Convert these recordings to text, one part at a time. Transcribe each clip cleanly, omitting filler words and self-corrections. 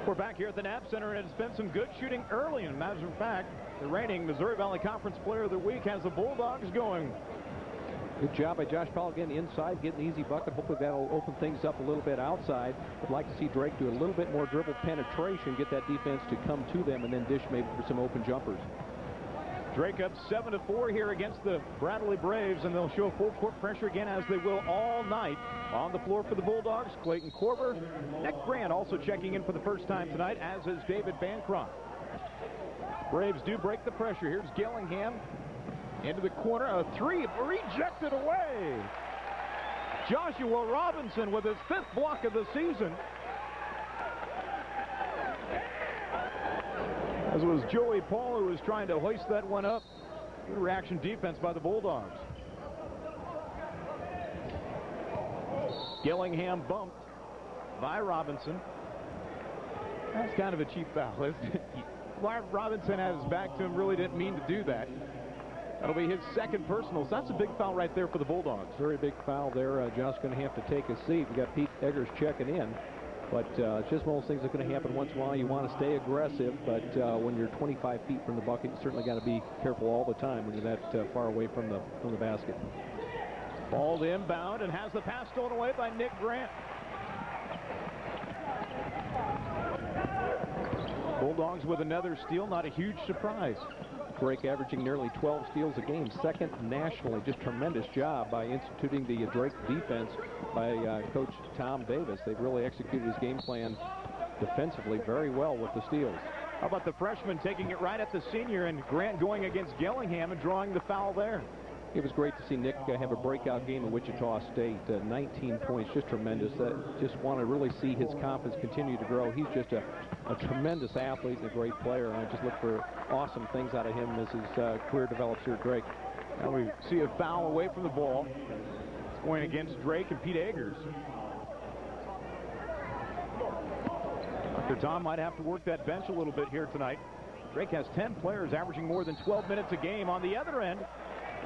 We're back here at the Knapp Center, and it's been some good shooting early. And as a matter of fact, the reigning Missouri Valley Conference Player of the Week has the Bulldogs going. Good job by Josh Powell getting inside, getting the easy bucket. Hopefully that'll open things up a little bit outside. I'd like to see Drake do a little bit more dribble penetration, get that defense to come to them, and then dish maybe for some open jumpers. Drake up 7-4 here against the Bradley Braves, and they'll show full court pressure again, as they will all night. On the floor for the Bulldogs, Clayton Korver. Nick Grant also checking in for the first time tonight, as is David Bancroft. Braves do break the pressure. Here's Gillingham into the corner. A three rejected away. Joshua Robinson with his 5th block of the season. As it was Joey Paul who was trying to hoist that one up. Good reaction defense by the Bulldogs. Gillingham bumped by Robinson. That's kind of a cheap foul, isn't it? Robinson had his back to him, really didn't mean to do that. That'll be his 2nd personal, so that's a big foul right there for the Bulldogs. Very big foul there. Josh's going to have to take a seat. We got Pete Eggers checking in. But it's just one of those things that's going to happen once in a while. You want to stay aggressive, but when you're 25 feet from the bucket, you certainly got to be careful all the time when you're that far away from the basket. Ball inbound, and has the pass stolen away by Nick Grant. Bulldogs with another steal, not a huge surprise. Drake averaging nearly 12 steals a game, 2nd nationally. Just tremendous job by instituting the Drake defense by Coach Tom Davis. They've really executed his game plan defensively very well with the steals. How about the freshman taking it right at the senior, and Grant going against Gillingham and drawing the foul there. It was great to see Nick have a breakout game at Wichita State. 19 points, just tremendous. Just want to really see his confidence continue to grow. He's just a tremendous athlete and a great player, and I just look for awesome things out of him as his career develops here at Drake. Now we see a foul away from the ball. It's going against Drake and Pete Eggers. Dr. Tom might have to work that bench a little bit here tonight. Drake has 10 players averaging more than 12 minutes a game. On the other end,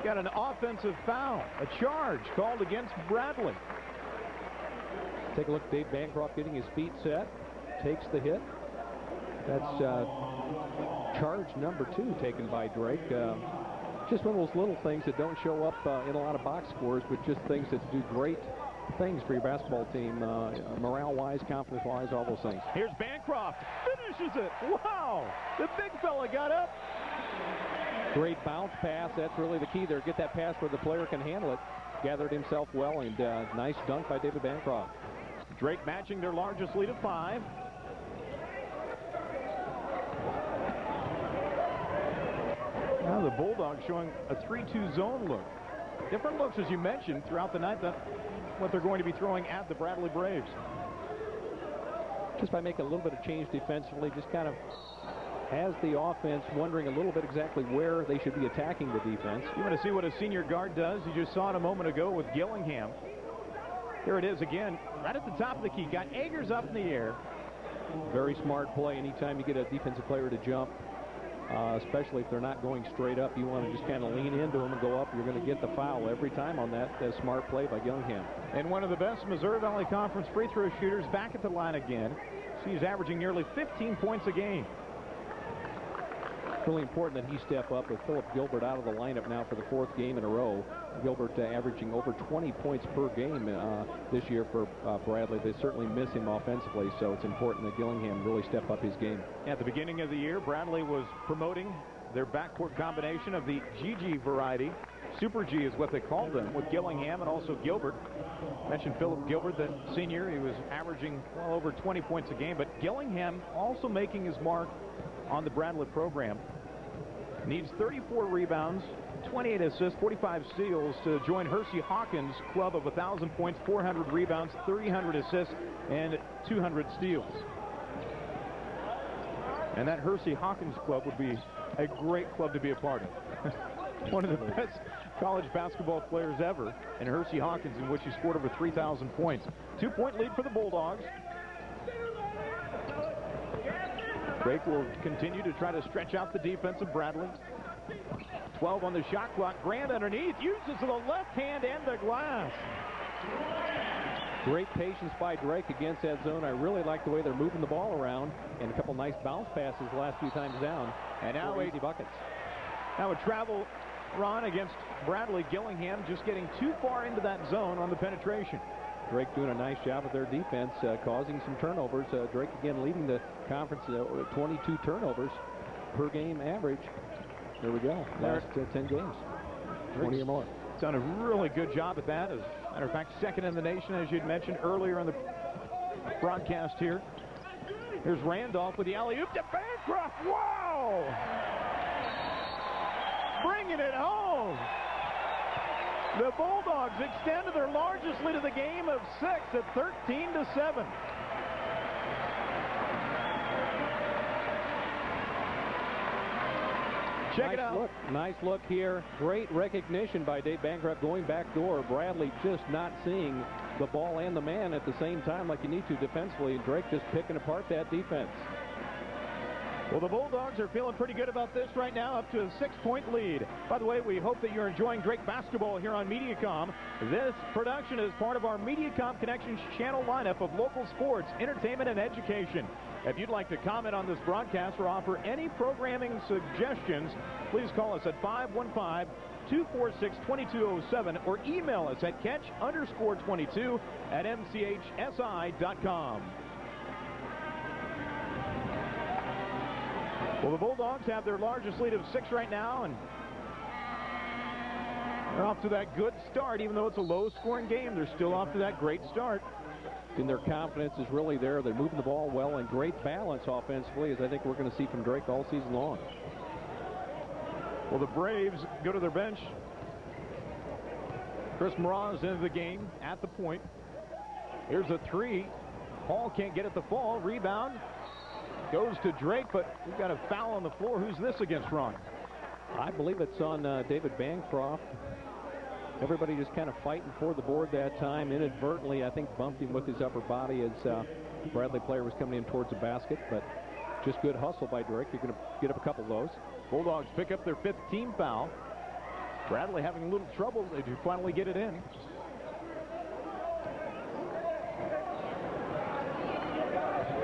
got an offensive foul, a charge called against Bradley. Take a look at Dave Bancroft getting his feet set, takes the hit. That's charge number 2 taken by Drake. Just one of those little things that don't show up in a lot of box scores, but just things that do great things for your basketball team, morale-wise, confidence-wise, all those things. Here's Bancroft, finishes it. Wow, the big fella got up. Great bounce pass. That's really the key there. Get that pass where the player can handle it. Gathered himself well, and nice dunk by David Bancroft. Drake matching their largest lead of 5. Now the Bulldogs showing a 3-2 zone look. Different looks, as you mentioned, throughout the night. That's what they're going to be throwing at the Bradley Braves. Just by making a little bit of change defensively, just kind of has the offense wondering a little bit exactly where they should be attacking the defense. You want to see what a senior guard does? You just saw it a moment ago with Gillingham. Here it is again, right at the top of the key. Got Eggers up in the air. Very smart play. Anytime you get a defensive player to jump, especially if they're not going straight up, you want to just kind of lean into them and go up. You're going to get the foul every time on that smart play by Gillingham. And one of the best Missouri Valley Conference free throw shooters back at the line again. She's averaging nearly 15 points a game. Really important that he step up with Philip Gilbert out of the lineup now for the 4th game in a row. Gilbert averaging over 20 points per game this year for Bradley. They certainly miss him offensively, so it's important that Gillingham really step up his game. At the beginning of the year, Bradley was promoting their backcourt combination of the GG variety. Super G is what they called them, with Gillingham and also Gilbert. Mentioned Philip Gilbert, the senior. He was averaging well over 20 points a game, but Gillingham also making his mark on the Bradley program. Needs 34 rebounds, 28 assists, 45 steals to join Hersey Hawkins' club of 1,000 points, 400 rebounds, 300 assists, and 200 steals. And that Hersey Hawkins club would be a great club to be a part of. One of the best college basketball players ever in Hersey Hawkins, in which he scored over 3,000 points. 2-point lead for the Bulldogs. Drake will continue to try to stretch out the defense of Bradley. 12 on the shot clock. Grant underneath, uses the left hand and the glass. Great patience by Drake against that zone. I really like the way they're moving the ball around, and a couple nice bounce passes the last few times down. And now easy buckets. Now a travel run against Bradley Gillingham, just getting too far into that zone on the penetration. Drake doing a nice job of their defense, causing some turnovers. Drake again leading the conference with 22 turnovers per game average. There we go. Last 10 games, 20 or more. Done a really good job at that. As a matter of fact, second in the nation, as you'd mentioned earlier in the broadcast here. Here's Randolph with the alley-oop to Bancroft. Wow! Bringing it home. The Bulldogs extend to their largest lead of the game of 6 at 13-7. Check it out. Nice look here. Great recognition by Dave Bancroft going back door. Bradley just not seeing the ball and the man at the same time like you need to defensively. Drake just picking apart that defense. Well, the Bulldogs are feeling pretty good about this right now, up to a 6-point lead. By the way, we hope that you're enjoying Drake basketball here on Mediacom. This production is part of our Mediacom Connections channel lineup of local sports, entertainment, and education. If you'd like to comment on this broadcast or offer any programming suggestions, please call us at 515-246-2207 or email us at catch_22@mchsi.com. Well, the Bulldogs have their largest lead of 6 right now, and they're off to that good start. Even though it's a low-scoring game, they're still off to that great start. And their confidence is really there. They're moving the ball well and great balance offensively, as I think we're going to see from Drake all season long. Well, the Braves go to their bench. Chris Mraz into the game at the point. Here's a 3. Hall can't get it to fall. Rebound goes to Drake, but we've got a foul on the floor. Who's this against, Ron? I believe it's on David Bancroft. Everybody just kind of fighting for the board that time. Inadvertently, I think, bumped him with his upper body as Bradley player was coming in towards the basket. But just good hustle by Drake. You're going to get up a couple of those. Bulldogs pick up their 5th team foul. Bradley having a little trouble. They do finally get it in.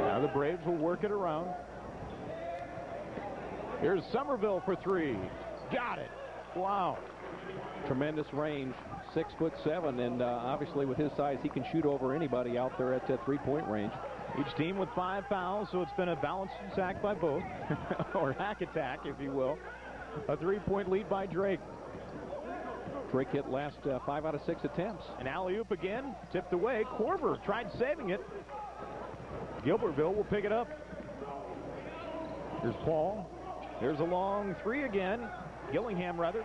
Now the Braves will work it around. Here's Somerville for 3. Got it. Wow. Tremendous range, 6'7", and obviously with his size, he can shoot over anybody out there at that 3-point range. Each team with 5 fouls, so it's been a balanced attack by both, or hack attack, if you will. A 3-point lead by Drake. Drake hit last 5 out of 6 attempts. An alley-oop again, tipped away. Korver tried saving it. Gilbertville will pick it up. Here's Paul. Here's a long 3 again. Gillingham, rather.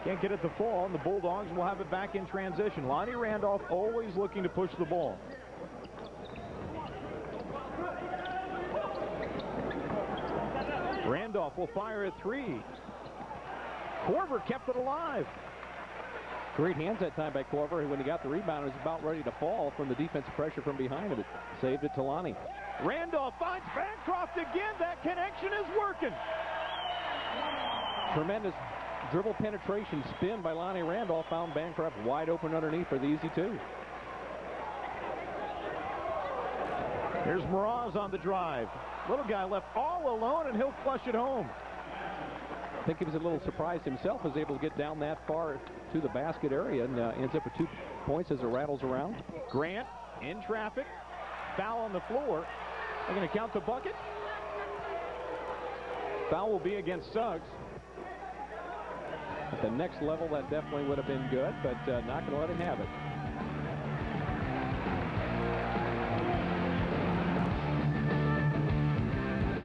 Can't get it to fall, and the Bulldogs will have it back in transition. Lonnie Randolph always looking to push the ball. Randolph will fire at 3. Korver kept it alive. Great hands that time by Korver, who when he got the rebound was about ready to fall from the defensive pressure from behind him. It saved it to Lonnie. Randolph finds Bancroft again. That connection is working. Tremendous dribble penetration spin by Lonnie Randolph. Found Bancroft wide open underneath for the easy 2. Here's Mraz on the drive. Little guy left all alone, and he'll flush it home. I think he was a little surprised himself, was able to get down that far to the basket area, and ends up with 2 points as it rattles around. Grant in traffic. Foul on the floor. They're going to count the bucket. Foul will be against Suggs. At the next level, that definitely would have been good, but not going to let him have it.